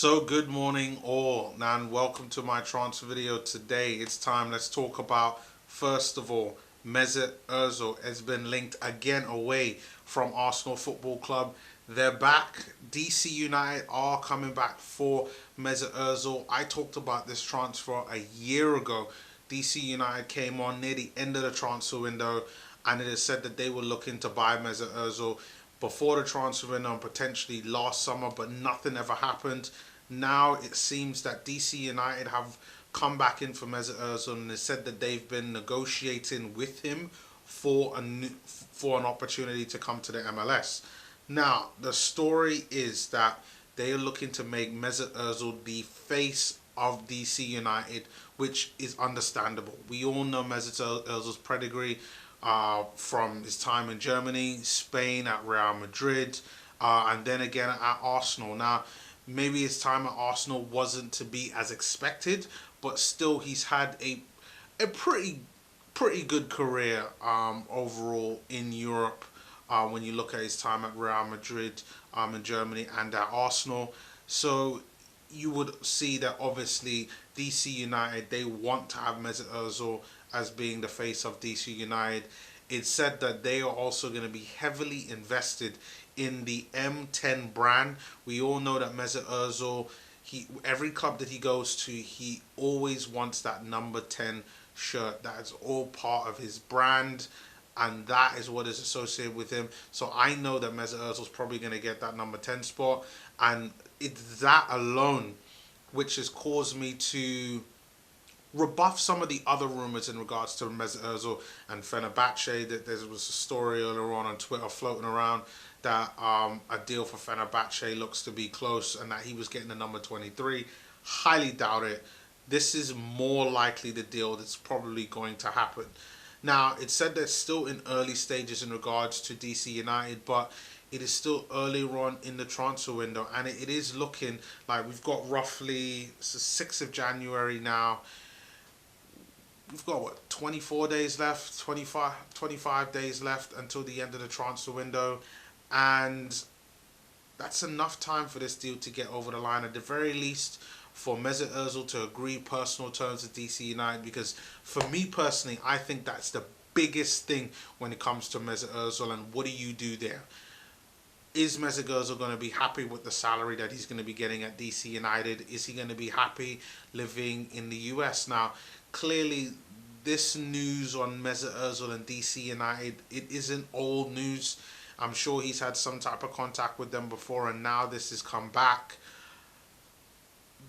So good morning all, and welcome to my transfer video. Today it's time, let's talk about, first of all, Mesut Ozil has been linked again away from Arsenal Football Club. They're back. DC United are coming back for Mesut Ozil. I talked about this transfer a year ago. DC United came on near the end of the transfer window, and it is said that they were looking to buy Mesut Ozil before the transfer window and potentially last summer, but nothing ever happened. Now it seems that DC United have come back in for Mesut Ozil, and they said that they've been negotiating with him for an opportunity to come to the MLS. Now the story is that they are looking to make Mesut Ozil the face of DC United, which is understandable. We all know Mesut Ozil's pedigree from his time in Germany, Spain, at Real Madrid, and then again at Arsenal. Now, maybe his time at Arsenal wasn't to be as expected, but still he's had a pretty good career overall in Europe. When you look at his time at Real Madrid, in Germany, and at Arsenal, so you would see that obviously DC United, they want to have Mesut Ozil as being the face of DC United. It's said that they are also going to be heavily invested in the M10 brand. We all know that Mesut Ozil, every club that he goes to, he always wants that number 10 shirt. That is all part of his brand, and that is what is associated with him. So I know that Mesut Ozil is probably going to get that number 10 spot, and it's that alone which has caused me to rebuff some of the other rumours in regards to Mesut Ozil and Fenerbahce. That there was a story earlier on Twitter floating around that a deal for Fenerbahce looks to be close, and that he was getting the number 23. Highly doubt it. This is more likely the deal that's probably going to happen. Now, it's said they're still in early stages in regards to DC United, but it is still earlier on in the transfer window, and it is looking like we've got roughly, it's the 6th of January now. We've got, what, 24 days left, 25 days left until the end of the transfer window, and that's enough time for this deal to get over the line, at the very least for Mesut Ozil to agree personal terms with DC United, because for me personally, I think that's the biggest thing when it comes to Mesut Ozil. And what do you do there? Is Mesut Ozil going to be happy with the salary that he's going to be getting at DC United? Is he going to be happy living in the US? Now, clearly, this news on Mesut Ozil and DC United, it isn't old news. I'm sure he's had some type of contact with them before, and now this has come back.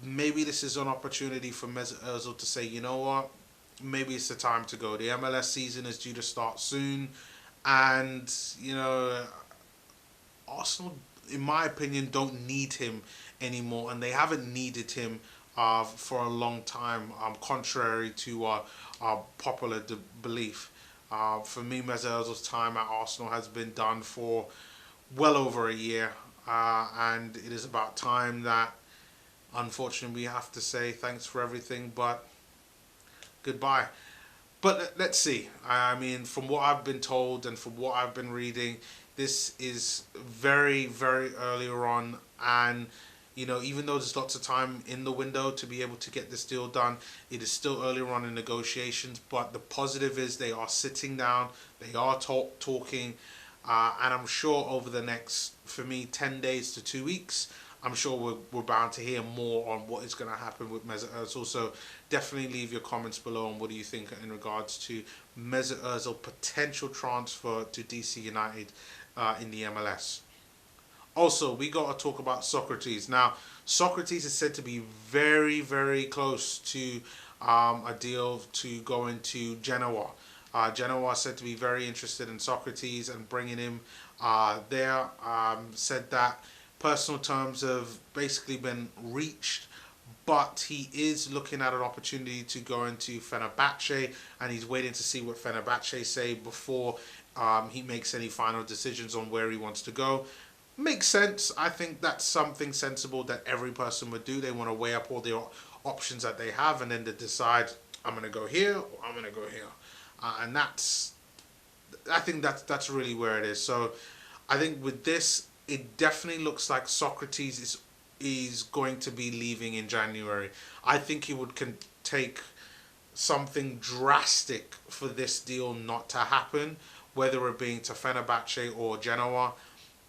Maybe this is an opportunity for Mesut Ozil to say, you know what, maybe it's the time to go. The MLS season is due to start soon, and Arsenal, in my opinion, don't need him anymore, and they haven't needed him for a long time, contrary to popular belief. For me, Mesut Ozil's time at Arsenal has been done for well over a year, and it is about time that, unfortunately, we have to say thanks for everything, but goodbye. But let's see. I mean, from what I've been told and from what I've been reading, this is very, very earlier on, and even though there's lots of time in the window to be able to get this deal done, it is still earlier on in negotiations. But the positive is they are sitting down, they are talking, and I'm sure over the next, for me, 10 days to 2 weeks, I'm sure we're bound to hear more on what is going to happen with Mesut Ozil. So definitely leave your comments below on what do you think in regards to Mesut Ozil potential transfer to DC United in the MLS. Also, we got to talk about Sokratis. Now, Sokratis is said to be very, very close to a deal to go into Genoa. Genoa is said to be very interested in Sokratis and bringing him there. Said that personal terms have basically been reached, but he is looking at an opportunity to go into Fenerbahce, and he's waiting to see what Fenerbahce say before he makes any final decisions on where he wants to go. Makes sense. I think that's something sensible that every person would do. They want to weigh up all the options that they have, and then to decide, I'm going to go here or I'm going to go here. And I think that's really where it is. So I think with this, it definitely looks like Sokratis is is going to be leaving in January. I think he would take something drastic for this deal not to happen, whether it being to Fenerbahce or Genoa.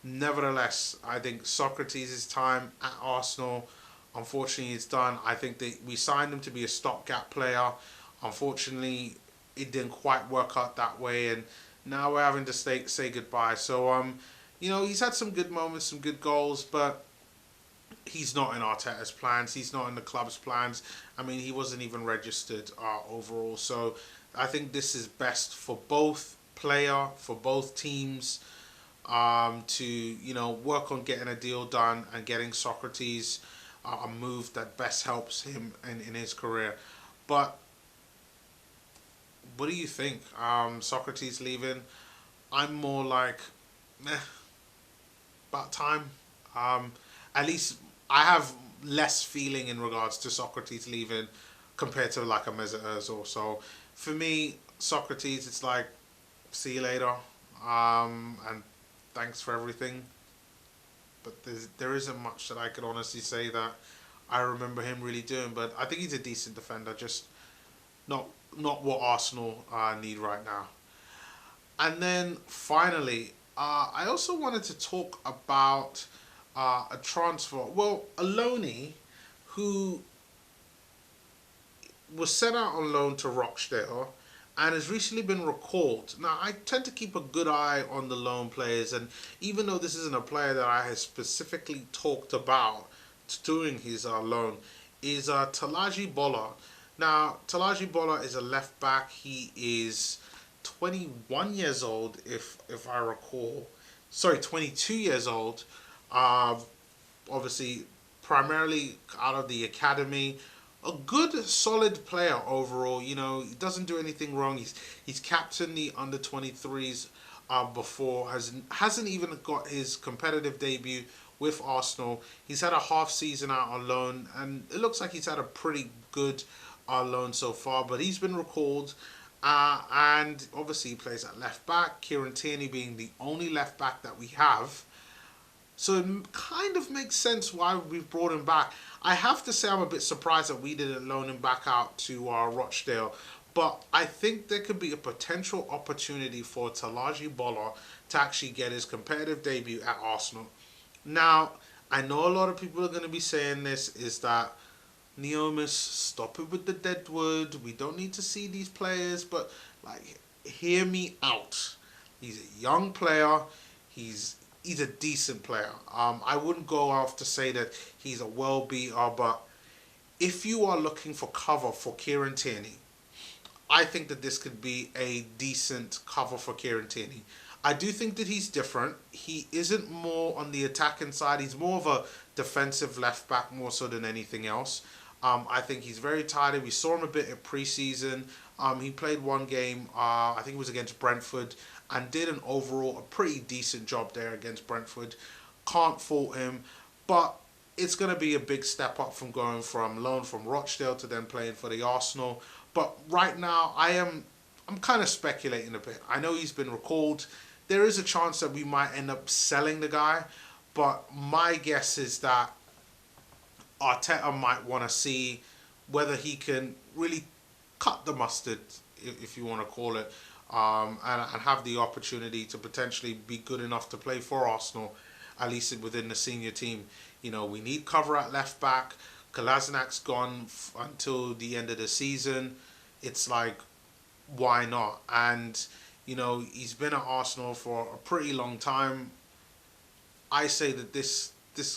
Nevertheless, I think Sokratis' time at Arsenal, unfortunately, is done. I think that we signed him to be a stopgap player. Unfortunately, it didn't quite work out that way, and now we're having to say goodbye. So, he's had some good moments, some good goals, but he's not in Arteta's plans. He's not in the club's plans. I mean, he wasn't even registered overall. So, I think this is best for both player, for both teams, to work on getting a deal done and getting Sokratis a move that best helps him in his career. But what do you think? Sokratis leaving? I'm more like, about time. At least I have less feeling in regards to Sokratis leaving compared to like a Mesut Ozil. So for me, Sokratis, it's like, see you later, and thanks for everything. But there isn't much that I could honestly say that I remember him really doing. But I think he's a decent defender, just not what Arsenal need right now. And then finally, I also wanted to talk about a transfer. Well, a loanee who was sent out on loan to Rochdale and has recently been recalled. Now, I tend to keep a good eye on the loan players, and even though this isn't a player that I have specifically talked about during his loan, is Tolaji Bola. Now, Tolaji Bola is a left back. He is 21 years old, if I recall. Sorry, 22 years old. Obviously, primarily out of the academy. A good, solid player overall. He doesn't do anything wrong. He's captained the under 23s before. Hasn't even got his competitive debut with Arsenal. He's had a half season out on loan, and it looks like he's had a pretty good loan so far. But he's been recalled, and obviously he plays at left back. Kieran Tierney being the only left back that we have. So it kind of makes sense why we've brought him back. I have to say I'm a bit surprised that we didn't loan him back out to Rochdale. But I think there could be a potential opportunity for Tolaji Bola to actually get his competitive debut at Arsenal. Now, I know a lot of people are going to be saying this, is that Neomis, stop it with the dead wood. We don't need to see these players. But, like, hear me out. He's a young player. He's a decent player. I wouldn't go off to say that he's a world beater, but if you are looking for cover for Kieran Tierney, I think that this could be a decent cover for Kieran Tierney. I do think that he's different. He isn't more on the attacking side. He's more of a defensive left back more so than anything else. I think he's very tidy. We saw him a bit at preseason. He played one game, I think it was against Brentford, and did an overall a pretty decent job there against Brentford. Can't fault him, but it's going to be a big step up from going from loan from Rochdale to then playing for the Arsenal. But right now, I'm kind of speculating a bit. I know he's been recalled. There is a chance that we might end up selling the guy, but my guess is that Arteta might want to see whether he can really cut the mustard, if you want to call it, and have the opportunity to potentially be good enough to play for Arsenal, at least within the senior team. We need cover at left back. Kolasinac's gone until the end of the season. It's like, why not? And, he's been at Arsenal for a pretty long time. I say that this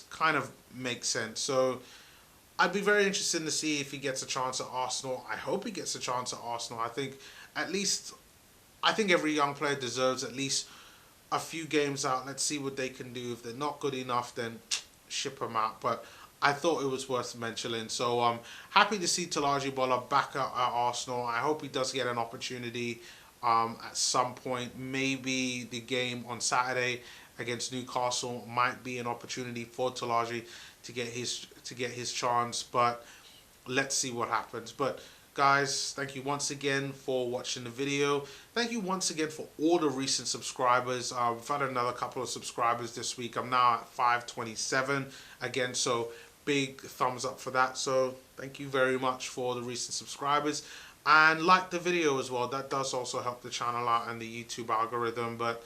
kind of makes sense. So I'd be very interested to see if he gets a chance at Arsenal. I hope he gets a chance at Arsenal. I think every young player deserves at least a few games out. Let's see what they can do. If they're not good enough, then ship them out. But I thought it was worth mentioning. So I'm happy to see Tolaji Bola back at Arsenal. I hope he does get an opportunity at some point. Maybe the game on Saturday against Newcastle might be an opportunity for Tolaji to get his chance. But let's see what happens. But guys, thank you once again for watching the video. Thank you once again for all the recent subscribers. We've had another couple of subscribers this week. I'm now at 527 again, so big thumbs up for that. So thank you very much for the recent subscribers, and like the video as well. That does also help the channel out and the YouTube algorithm. But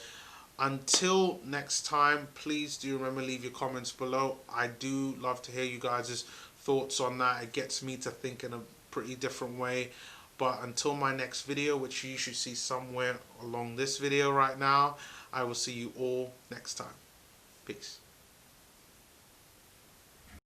until next time, please do remember, leave your comments below. I do love to hear you guys' thoughts on that. It gets me to think in a pretty different way. But until my next video, which you should see somewhere along this video right now, I will see you all next time. Peace.